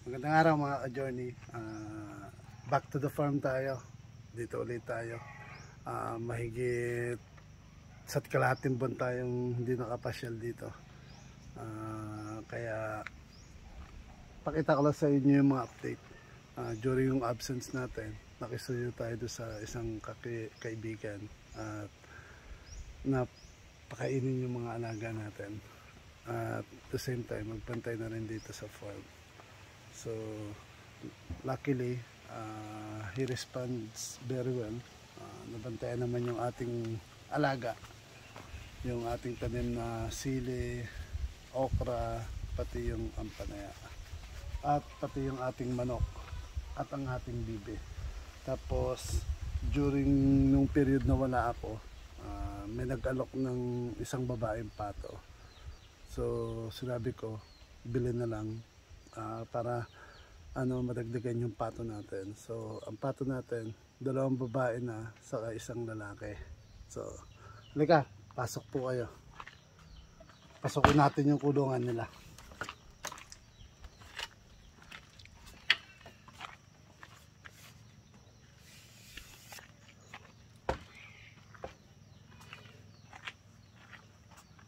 Magandang araw mga ka-journey. Back to the farm tayo. Dito ulit tayo. Mahigit sa kalahating buwan tayong hindi nakapasyal dito. Kaya pakita ko lang sa inyo yung mga update. During yung absence natin, nakisuyo tayo doon sa isang kaibigan at napakainin yung mga alaga natin. At the same time, magbantay na rin dito sa farm. So, luckily, he responds very well. Nabantayan naman yung ating alaga, yung ating tanim na sili, okra, pati yung ampalaya, at pati yung ating manok, at ang ating bibe. Tapos, during nung period na wala ako, may nag-alok ng isang babaeng pato. So, sinabi ko, bilhin na lang para madagdagan yung pato natin. So, ang pato natin, 2 babae na saka isang lalaki. So, halika, pasok po kayo. Pasokin natin yung kulungan nila.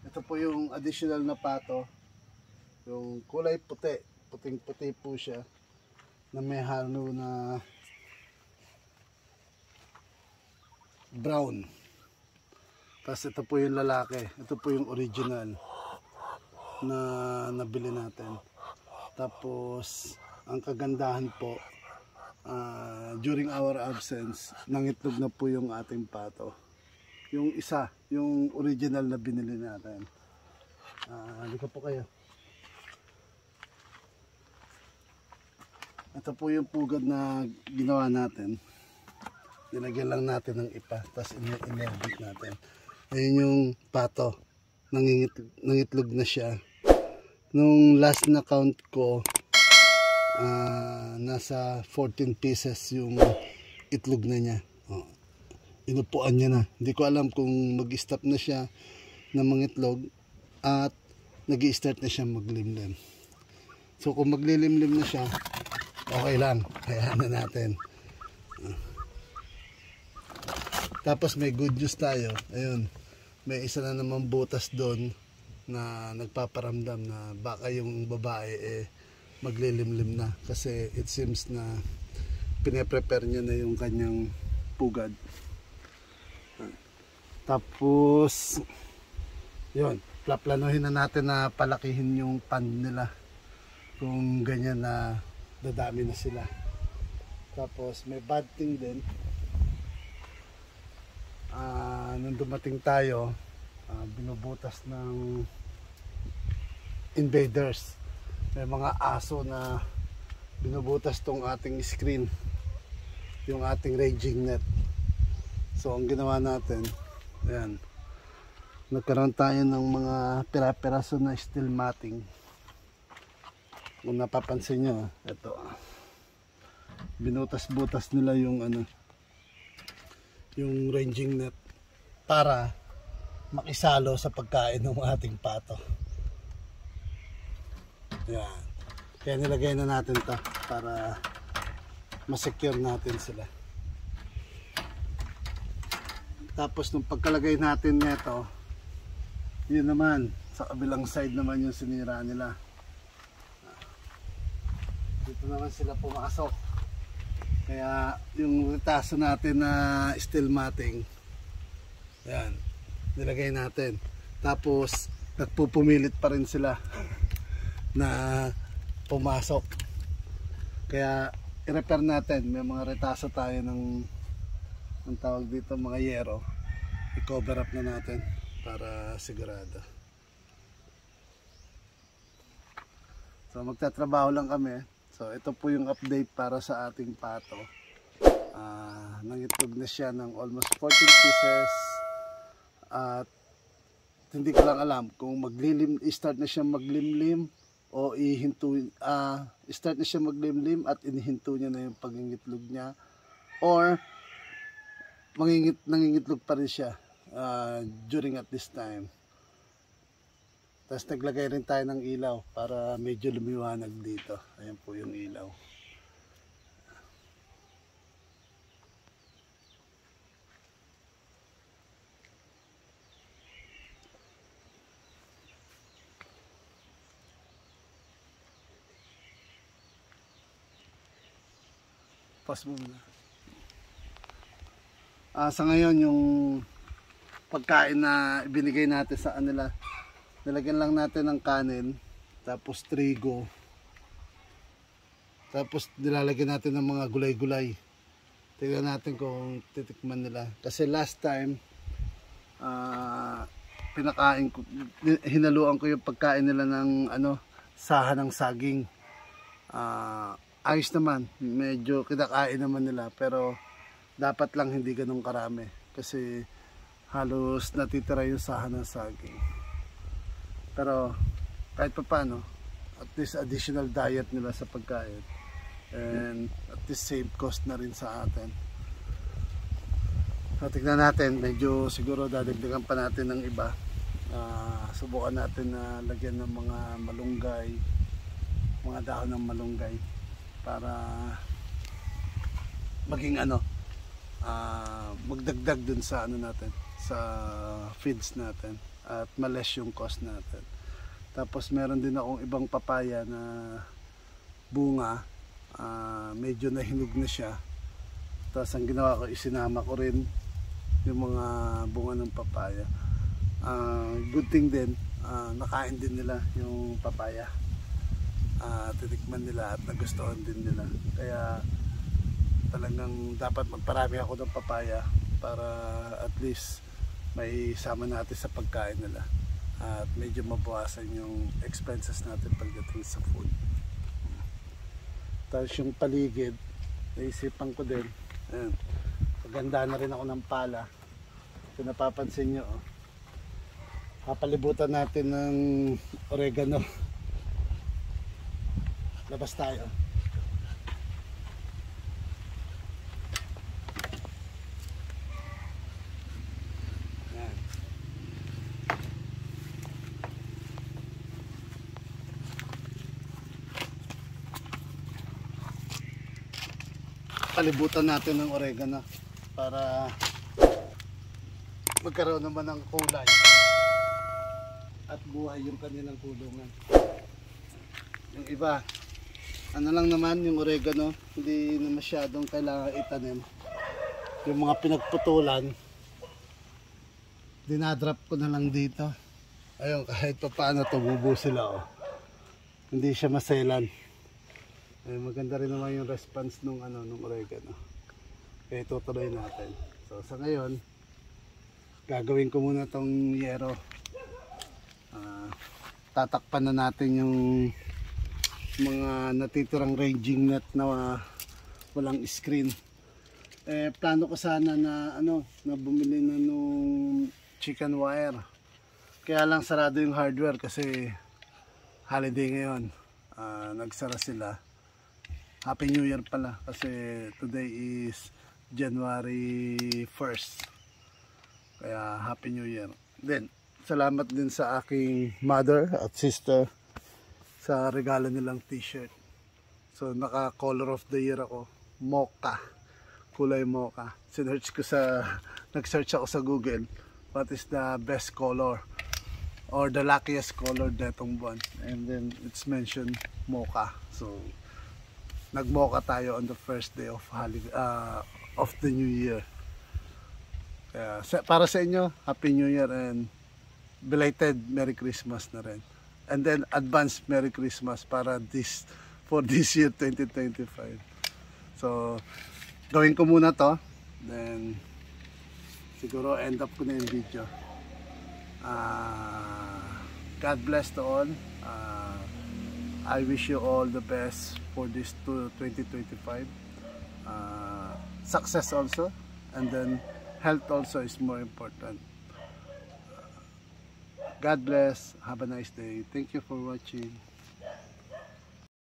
Ito po yung additional na pato. Yung kulay puti. Puting-puti po siya na may halo na brown. Tapos ito po yung lalaki. Ito po yung original na nabili natin. Tapos ang kagandahan po, during our absence, nangitlog na po yung ating pato. Yung isa, yung original na binili natin. Halika po kayo. Ito po yung pugad na ginawa natin. Nilagyan lang natin ng ipa, tapos inerbit natin. Ayun yung pato. Nangitlog na siya. Nung last na count ko, nasa 14 pieces yung itlog na niya. Inupuan niya na. Hindi ko alam kung mag-stop na siya na mangitlog at nag-i-start na siya maglimlim. So kung maglilimlim na siya, okay lang, hayaan na natin. Tapos may good news tayo. Ayun, may isa na naman butas doon na nagpaparamdam na baka yung babae maglilimlim na. Kasi it seems na pinaprepare niya na yung kanyang pugad. Tapos, yun, plaplanuhin na natin na palakihin yung pond nila. Kung ganyan na dadami na sila. Tapos may bad thing din, nung dumating tayo, binubutas ng invaders. May mga aso na binubutas tong ating screen, yung ating raging net. So ang ginawa natin, ayan, nagkaroon tayo ng mga pira-piraso na steel matting. Kung napapansin nyo, ito, binutas-butas nila yung yung ranging net para makisalo sa pagkain ng ating pato. Yan. Kaya nilagay na natin to para masecure natin sila. Tapos nung pagkalagay natin nito, yun naman, sa kabilang side naman yung sinira nila. Dito naman sila pumasok. Kaya yung retaso natin na steel matting, yan, nilagay natin. Tapos nagpupumilit pa rin sila na pumasok. Kaya i-repair natin. May mga retaso tayo ng ang tawag dito, mga yero. I-cover up na natin para sigurado. So magtatrabaho lang kami. So ito po yung update para sa ating pato. Nangitlog na siya ng almost 14 pieces. At hindi ko lang alam kung start na siya maglimlim o start na siya maglimlim at inihinto niya na yung pangingitlog niya, or nangingitlog pa rin siya during at this time. Tapos naglagay rin tayo ng ilaw para medyo lumiwanag dito. Ayan po yung ilaw. Pause mo muna. Sa ngayon yung pagkain na ibinigay natin sa kanila, nilagyan lang natin ng kanin, tapos trigo, tapos nilalagyan natin ng mga gulay-gulay. Tingnan natin kung titikman nila. Kasi last time pinakain ko, hinaluan ko yung pagkain nila ng saha ng saging. Ayos naman, medyo kinakain naman nila, pero dapat lang hindi ganun karami kasi halos natitira yung saha ng saging. Pero kahit pa paano, at least additional diet nila sa pagkain, and at least save cost na rin sa atin. So tignan natin, medyo siguro dadagdagan pa natin ng iba. Subukan natin na lagyan ng mga malunggay, mga dahon ng malunggay, para maging magdagdag dun sa natin, sa feeds natin, at males yung cost natin. Tapos meron din akong ibang papaya na bunga, medyo nahinog na siya. Tapos ang ginawa ko, isinama ko rin yung mga bunga ng papaya. Good thing din, nakain din nila yung papaya. Titikman nila at nagustuhan din nila. Kaya talagang dapat magparami ako ng papaya para at least may sama natin sa pagkain nila at medyo mabawasan yung expenses natin pagdating sa food. Tapos yung paligid, naisipan ko din, ayan, paganda na rin ako ng pala. Kung napapansin nyo, papalibutan natin ng oregano. Labas tayo. Ayan. Palibutan natin ng oregano para magkaroon naman ng kulay at buhay yung kanilang kulungan. Yung iba, lang naman yung oregano, hindi na masyadong kailangan itanim. Yung mga pinagputulan, dinadrop ko na lang dito. Ayun, kahit pa paano tumubo sila. Hindi siya maselan. Ayun, maganda rin naman yung response nung oregano. Kaya tutuloy natin. So sa ngayon, gagawin ko muna tong yero. Tatakpan na natin yung mga natitirang ranging net na walang screen. Plano ko sana na na bumili na nung chicken wire. Kaya lang sarado yung hardware kasi holiday ngayon. Nagsara sila. Happy New Year pala kasi today is January 1st. Kaya Happy New Year. Then salamat din sa aking mother at sister sa regalo nilang t-shirt. So naka color of the year ako, mocha, kulay mocha. Nag-search ako sa Google, what is the best color or the luckiest color detong buwan, and then it's mentioned mocha. So nag-mocha tayo on the first day of the new year. Kaya para sa inyo, Happy New Year and belated Merry Christmas na rin. And then advance Merry Christmas for this year 2025. So gawin ko muna to, then siguro end up ko na yung video. God bless to all. I wish you all the best for this 2025. Success also, and then health also is more important. God bless. Have a nice day. Thank you for watching.